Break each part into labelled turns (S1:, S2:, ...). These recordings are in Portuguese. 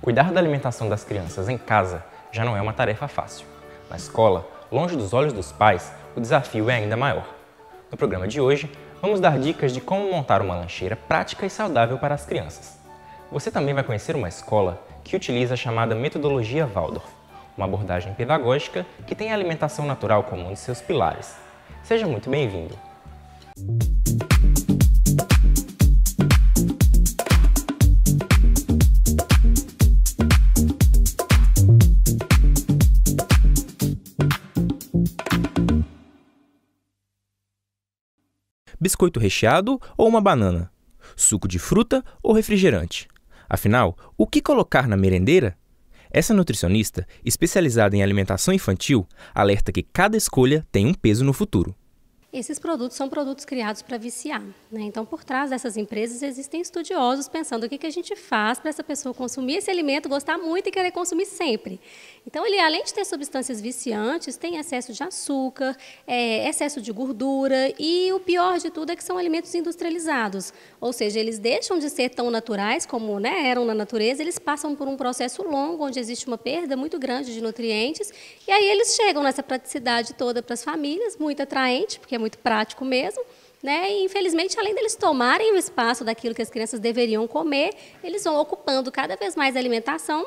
S1: Cuidar da alimentação das crianças em casa já não é uma tarefa fácil. Na escola, longe dos olhos dos pais, o desafio é ainda maior. No programa de hoje, vamos dar dicas de como montar uma lancheira prática e saudável para as crianças. Você também vai conhecer uma escola que utiliza a chamada metodologia Waldorf, uma abordagem pedagógica que tem a alimentação natural como um de seus pilares. Seja muito bem-vindo!
S2: Biscoito recheado ou uma banana? Suco de fruta ou refrigerante? Afinal, o que colocar na merendeira? Essa nutricionista, especializada em alimentação infantil, alerta que cada escolha tem um peso no futuro.
S3: Esses produtos são produtos criados para viciar, né? Então, por trás dessas empresas existem estudiosos pensando o que a gente faz para essa pessoa consumir esse alimento, gostar muito e querer consumir sempre. Então, ele, além de ter substâncias viciantes, tem excesso de açúcar, excesso de gordura e o pior de tudo é que são alimentos industrializados. Ou seja, eles deixam de ser tão naturais como, né, eram na natureza, eles passam por um processo longo, onde existe uma perda muito grande de nutrientes, e aí eles chegam nessa praticidade toda para as famílias, muito atraente, porque é muito prático mesmo, né? E, infelizmente, além deles tomarem o espaço daquilo que as crianças deveriam comer, eles vão ocupando cada vez mais a alimentação,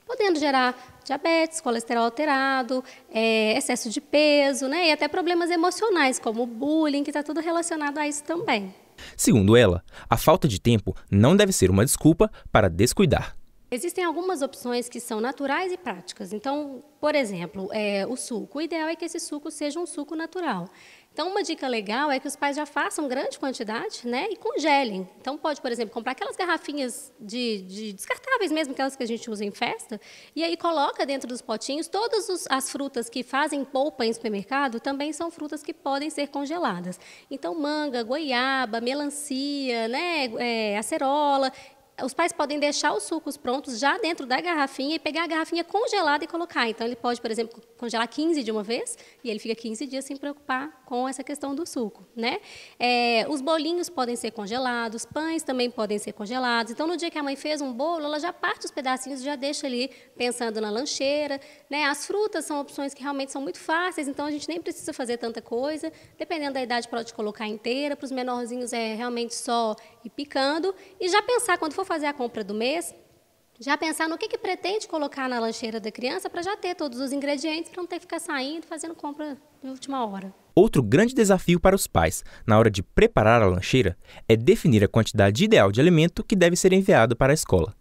S3: podendo gerar diabetes, colesterol alterado, excesso de peso, né? E até problemas emocionais, como o bullying, que está tudo relacionado a isso também.
S2: Segundo ela, a falta de tempo não deve ser uma desculpa para descuidar.
S3: Existem algumas opções que são naturais e práticas. Então, por exemplo, o suco. O ideal é que esse suco seja um suco natural. Então, uma dica legal é que os pais já façam grande quantidade, né, e congelem. Então, pode, por exemplo, comprar aquelas garrafinhas de descartáveis mesmo, aquelas que a gente usa em festa, e aí coloca dentro dos potinhos. Todas as frutas que fazem polpa em supermercado também são frutas que podem ser congeladas. Então, manga, goiaba, melancia, né, acerola. Os pais podem deixar os sucos prontos já dentro da garrafinha e pegar a garrafinha congelada e colocar. Então, ele pode, por exemplo, congelar 15 de uma vez e ele fica 15 dias sem preocupar com essa questão do suco, né? Os bolinhos podem ser congelados, pães também podem ser congelados. Então, no dia que a mãe fez um bolo, ela já parte os pedacinhos e já deixa ali pensando na lancheira, né? As frutas são opções que realmente são muito fáceis, então a gente nem precisa fazer tanta coisa. Dependendo da idade, pode colocar inteira. Para os menorzinhos, é realmente só ir picando. E já pensar, quando for fazer a compra do mês, já pensar no que pretende colocar na lancheira da criança para já ter todos os ingredientes, para não ter que ficar saindo fazendo compra de última hora.
S2: Outro grande desafio para os pais, na hora de preparar a lancheira, é definir a quantidade ideal de alimento que deve ser enviado para a escola.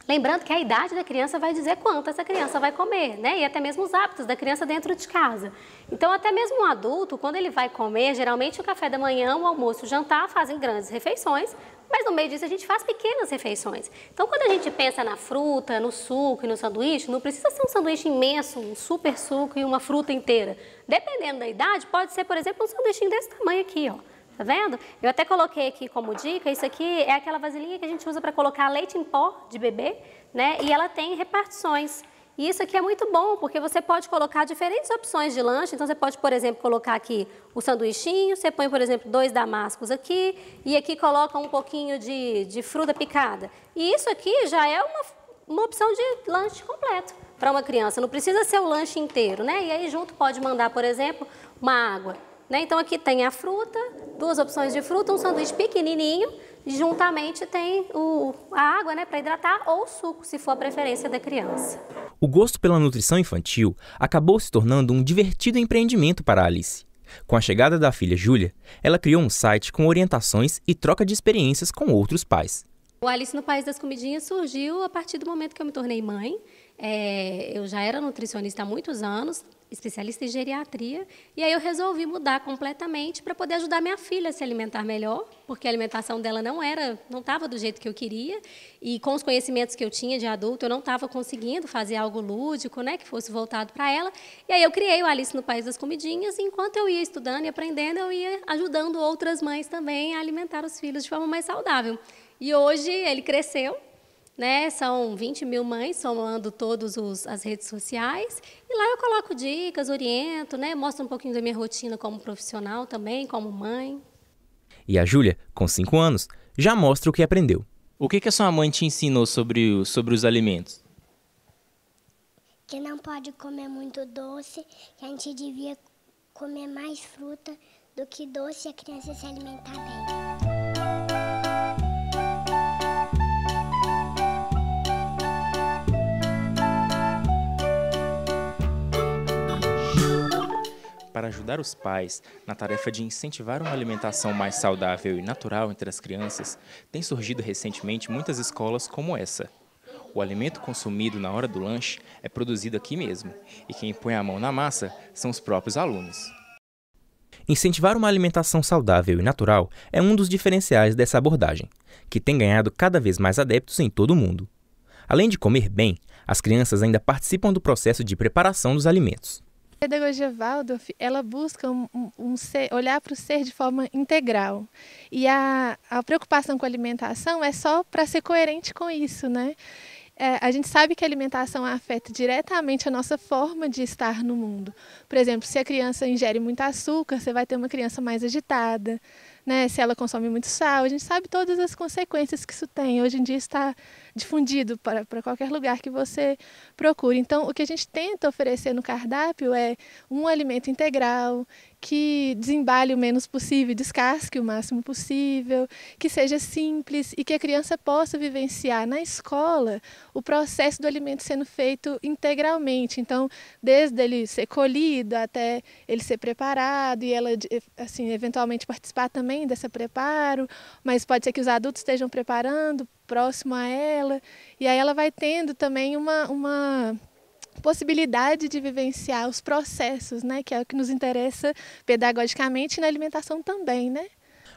S3: Lembrando que a idade da criança vai dizer quanto essa criança vai comer, né? E até mesmo os hábitos da criança dentro de casa. Então, até mesmo um adulto, quando ele vai comer, geralmente o café da manhã, o almoço, o jantar fazem grandes refeições, mas no meio disso a gente faz pequenas refeições. Então, quando a gente pensa na fruta, no suco e no sanduíche, não precisa ser um sanduíche imenso, um super suco e uma fruta inteira. Dependendo da idade, pode ser, por exemplo, um sanduíchinho desse tamanho aqui, ó. Tá vendo? Eu até coloquei aqui como dica, isso aqui é aquela vasilhinha que a gente usa para colocar leite em pó de bebê, né? E ela tem repartições. E isso aqui é muito bom, porque você pode colocar diferentes opções de lanche. Então, você pode, por exemplo, colocar aqui o sanduichinho, você põe, por exemplo, 2 damascos aqui, e aqui coloca um pouquinho de fruta picada. E isso aqui já é uma opção de lanche completo para uma criança. Não precisa ser o lanche inteiro, né? E aí, junto, pode mandar, por exemplo, uma água. Né? Então, aqui tem a fruta, 2 opções de fruta, um sanduíche pequenininho, e juntamente tem a água, né, para hidratar, ou o suco, se for a preferência da criança.
S2: O gosto pela nutrição infantil acabou se tornando um divertido empreendimento para a Alice. Com a chegada da filha Júlia, ela criou um site com orientações e troca de experiências com outros pais.
S3: O Alice no País das Comidinhas surgiu a partir do momento que eu me tornei mãe. Eu já era nutricionista há muitos anos, especialista em geriatria, e aí eu resolvi mudar completamente para poder ajudar minha filha a se alimentar melhor, porque a alimentação dela não estava do jeito que eu queria, e com os conhecimentos que eu tinha de adulto, eu não estava conseguindo fazer algo lúdico, né, que fosse voltado para ela. E aí eu criei o Alice no País das Comidinhas, e enquanto eu ia estudando e aprendendo, eu ia ajudando outras mães também a alimentar os filhos de forma mais saudável. E hoje ele cresceu, né? São 20 mil mães, somando todas as redes sociais. E lá eu coloco dicas, oriento, né? Mostro um pouquinho da minha rotina como profissional também, como mãe.
S2: E a Júlia, com 5 anos, já mostra o que aprendeu. O que a sua mãe te ensinou sobre os alimentos?
S4: Que não pode comer muito doce, que a gente devia comer mais fruta do que doce e a criança se alimentar bem.
S2: Para ajudar os pais na tarefa de incentivar uma alimentação mais saudável e natural entre as crianças, tem surgido recentemente muitas escolas como essa. O alimento consumido na hora do lanche é produzido aqui mesmo, e quem põe a mão na massa são os próprios alunos. Incentivar uma alimentação saudável e natural é um dos diferenciais dessa abordagem, que tem ganhado cada vez mais adeptos em todo o mundo. Além de comer bem, as crianças ainda participam do processo de preparação dos alimentos.
S5: A pedagogia Waldorf, ela busca olhar para o ser de forma integral. E a preocupação com a alimentação é só para ser coerente com isso, né? A gente sabe que a alimentação afeta diretamente a nossa forma de estar no mundo. Por exemplo, se a criança ingere muito açúcar, você vai ter uma criança mais agitada, né? Se ela consome muito sal, a gente sabe todas as consequências que isso tem. Hoje em dia está difundido para qualquer lugar que você procure. Então, o que a gente tenta oferecer no cardápio é um alimento integral, que desembale o menos possível, descasque o máximo possível, que seja simples e que a criança possa vivenciar na escola o processo do alimento sendo feito integralmente. Então, desde ele ser colhido até ele ser preparado e ela, assim, eventualmente participar também desse preparo, mas pode ser que os adultos estejam preparando próximo a ela, e aí ela vai tendo também uma possibilidade de vivenciar os processos, né, que é o que nos interessa pedagogicamente e na alimentação também, né?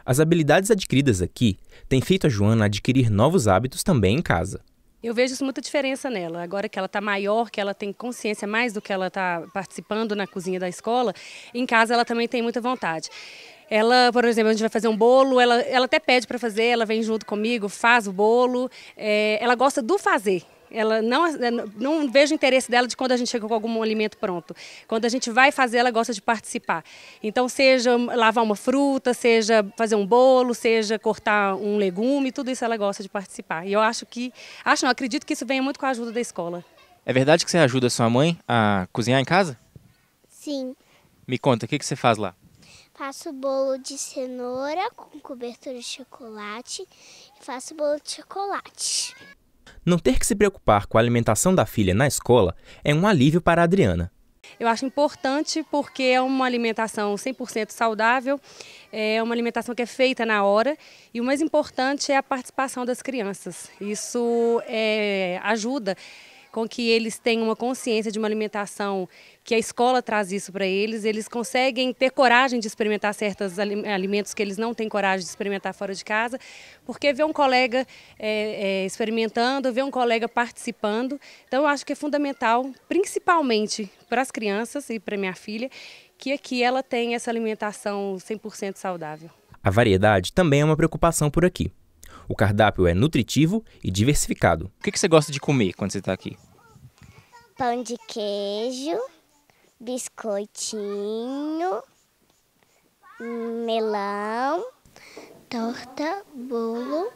S2: As habilidades adquiridas aqui têm feito a Joana adquirir novos hábitos também em casa.
S6: Eu vejo muita diferença nela. Agora que ela está maior, que ela tem consciência mais do que ela está participando na cozinha da escola, em casa ela também tem muita vontade. Ela, por exemplo, a gente vai fazer um bolo, ela até pede para fazer, ela vem junto comigo, faz o bolo, ela gosta do fazer. Ela não vejo o interesse dela de quando a gente chega com algum alimento pronto. Quando a gente vai fazer, ela gosta de participar. Então, seja lavar uma fruta, seja fazer um bolo, seja cortar um legume, tudo isso ela gosta de participar. E eu acredito que isso venha muito com a ajuda da escola.
S2: É verdade que você ajuda a sua mãe a cozinhar em casa?
S4: Sim,
S2: Me conta, o que você faz lá?
S4: faço bolo de cenoura com cobertura de chocolate e faço bolo de chocolate.
S2: Não ter que se preocupar com a alimentação da filha na escola é um alívio para a Adriana.
S6: Eu acho importante porque é uma alimentação 100% saudável, é uma alimentação que é feita na hora e o mais importante é a participação das crianças. Isso ajuda com que eles tenham uma consciência de uma alimentação que a escola traz isso para eles, eles conseguem ter coragem de experimentar certos alimentos que eles não têm coragem de experimentar fora de casa, porque vê um colega experimentando, vê um colega participando. Então eu acho que é fundamental, principalmente para as crianças e para minha filha, que aqui ela tenha essa alimentação 100% saudável.
S2: A variedade também é uma preocupação por aqui. O cardápio é nutritivo e diversificado. O que você gosta de comer quando você está aqui?
S4: Pão de queijo, biscoitinho, melão, torta, bolo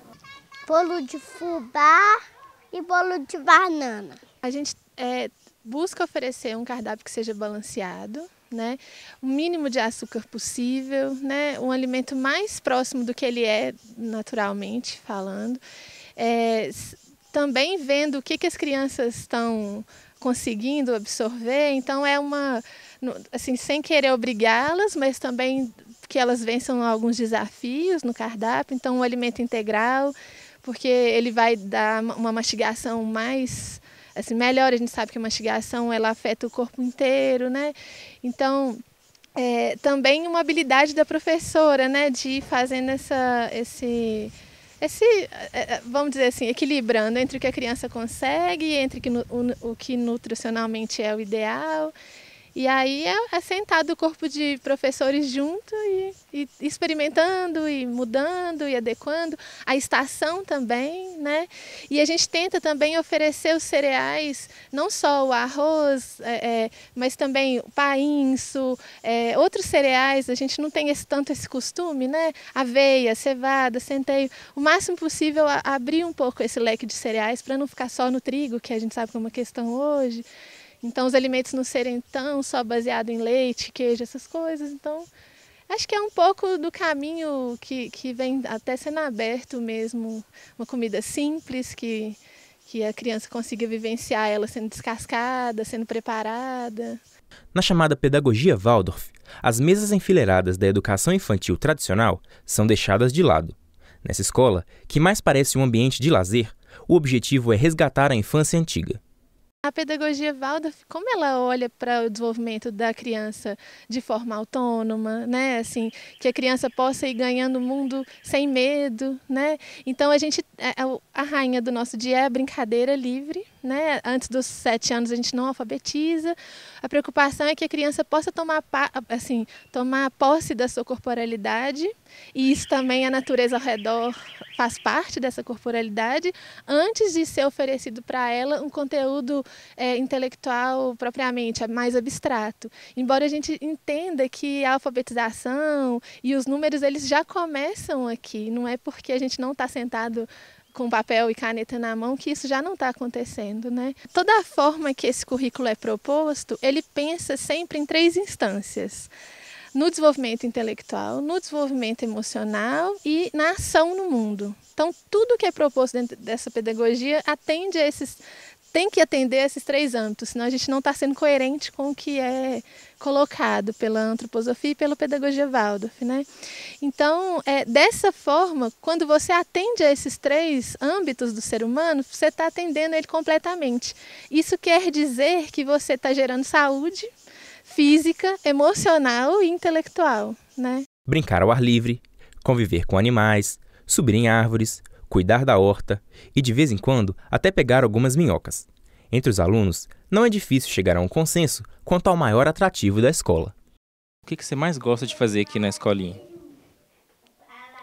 S4: de fubá e bolo de banana.
S5: A gente busca oferecer um cardápio que seja balanceado, né? O mínimo de açúcar possível, né? Um alimento mais próximo do que ele é naturalmente falando. Também vendo o que as crianças estão conseguindo absorver, então assim, sem querer obrigá-las, mas também que elas vençam alguns desafios no cardápio. Então, um alimento integral, porque ele vai dar uma mastigação mais assim, melhor. A gente sabe que a mastigação ela afeta o corpo inteiro, né? Então, também uma habilidade da professora, né, de ir fazendo vamos dizer assim, equilibrando entre o que a criança consegue, entre o que nutricionalmente é o ideal. E aí é sentado o corpo de professores junto e experimentando e mudando e adequando. A estação também, né? E a gente tenta também oferecer os cereais, não só o arroz, mas também o painço, outros cereais. A gente não tem tanto esse costume, né? Aveia, cevada, centeio. O máximo possível abrir um pouco esse leque de cereais para não ficar só no trigo, que a gente sabe que é uma questão hoje. Então, os alimentos não serem tão só baseados em leite, queijo, essas coisas. Então, acho que é um pouco do caminho que vem até sendo aberto mesmo. Uma comida simples, que a criança consiga vivenciar ela sendo descascada, sendo preparada.
S2: Na chamada pedagogia Waldorf, as mesas enfileiradas da educação infantil tradicional são deixadas de lado. Nessa escola, que mais parece um ambiente de lazer, o objetivo é resgatar a infância antiga.
S5: A pedagogia Waldorf, como ela olha para o desenvolvimento da criança de forma autônoma, né? Assim, que a criança possa ir ganhando o mundo sem medo, né? Então a rainha do nosso dia é a brincadeira livre, né? Antes dos 7 anos a gente não alfabetiza. A preocupação é que a criança possa tomar posse da sua corporalidade, e isso também a natureza ao redor faz parte dessa corporalidade, antes de ser oferecido para ela um conteúdo intelectual propriamente mais abstrato. Embora a gente entenda que a alfabetização e os números eles já começam aqui, não é porque a gente não está sentado com papel e caneta na mão que isso já não está acontecendo, né? Toda a forma que esse currículo é proposto, ele pensa sempre em 3 instâncias: no desenvolvimento intelectual, no desenvolvimento emocional e na ação no mundo. Então, tudo que é proposto dentro dessa pedagogia tem que atender a esses 3 âmbitos, senão a gente não está sendo coerente com o que é colocado pela antroposofia e pela pedagogia Waldorf, né? Então, dessa forma, quando você atende a esses 3 âmbitos do ser humano, você está atendendo ele completamente. Isso quer dizer que você está gerando saúde física, emocional e intelectual, né?
S2: Brincar ao ar livre, conviver com animais, subir em árvores, cuidar da horta e, de vez em quando, até pegar algumas minhocas. Entre os alunos, não é difícil chegar a um consenso quanto ao maior atrativo da escola. O que você mais gosta de fazer aqui na escolinha?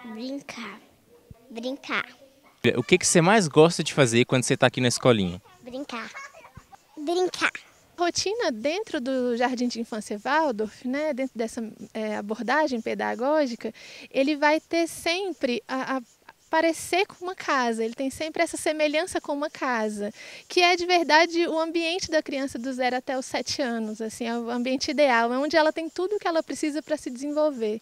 S4: Brincar.
S2: O que você mais gosta de fazer quando você está aqui na escolinha?
S4: Brincar.
S5: A rotina dentro do Jardim de Infância Waldorf, né, dentro dessa abordagem pedagógica, ele vai ter sempre parecer com uma casa, ele tem sempre essa semelhança com uma casa, que é de verdade o ambiente da criança do 0 até os 7 anos, assim, é o ambiente ideal, é onde ela tem tudo o que ela precisa para se desenvolver.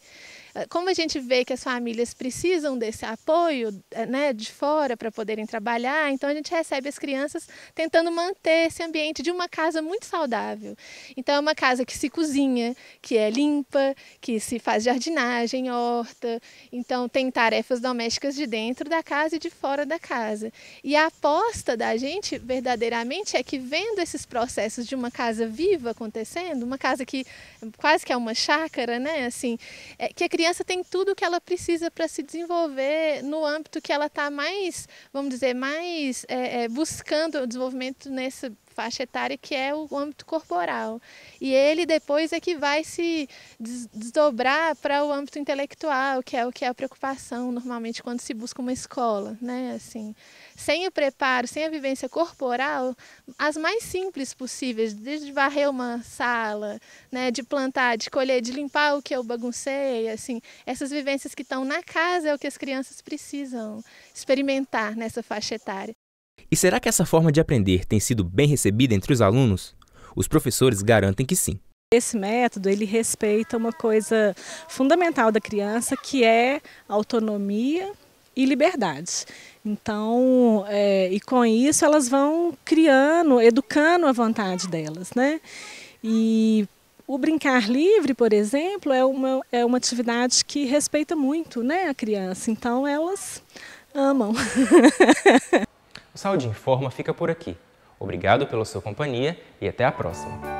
S5: Como a gente vê que as famílias precisam desse apoio, né, de fora para poderem trabalhar, então a gente recebe as crianças tentando manter esse ambiente de uma casa muito saudável. Então é uma casa que se cozinha, que é limpa, que se faz jardinagem, horta, então tem tarefas domésticas de dentro da casa e de fora da casa. E a aposta da gente verdadeiramente é que, vendo esses processos de uma casa viva acontecendo, uma casa que quase que é uma chácara, né, assim, que a criança tem tudo o que ela precisa para se desenvolver no âmbito que ela está mais, vamos dizer, buscando o desenvolvimento nessa faixa etária, que é o âmbito corporal. E ele depois é que vai se desdobrar para o âmbito intelectual, que é a preocupação normalmente quando se busca uma escola, né? Assim, sem o preparo, sem a vivência corporal, as mais simples possíveis, desde varrer uma sala, né, de plantar, de colher, de limpar o que eu baguncei, assim, essas vivências que estão na casa é o que as crianças precisam experimentar nessa faixa etária.
S2: E será que essa forma de aprender tem sido bem recebida entre os alunos? Os professores garantem que sim.
S7: Esse método, ele respeita uma coisa fundamental da criança, que é autonomia e liberdade. Então, e com isso elas vão educando a vontade delas, né? E o brincar livre, por exemplo, é uma atividade que respeita muito, né, a criança. Então, elas amam.
S1: O Saúde em Forma fica por aqui. Obrigado pela sua companhia e até a próxima.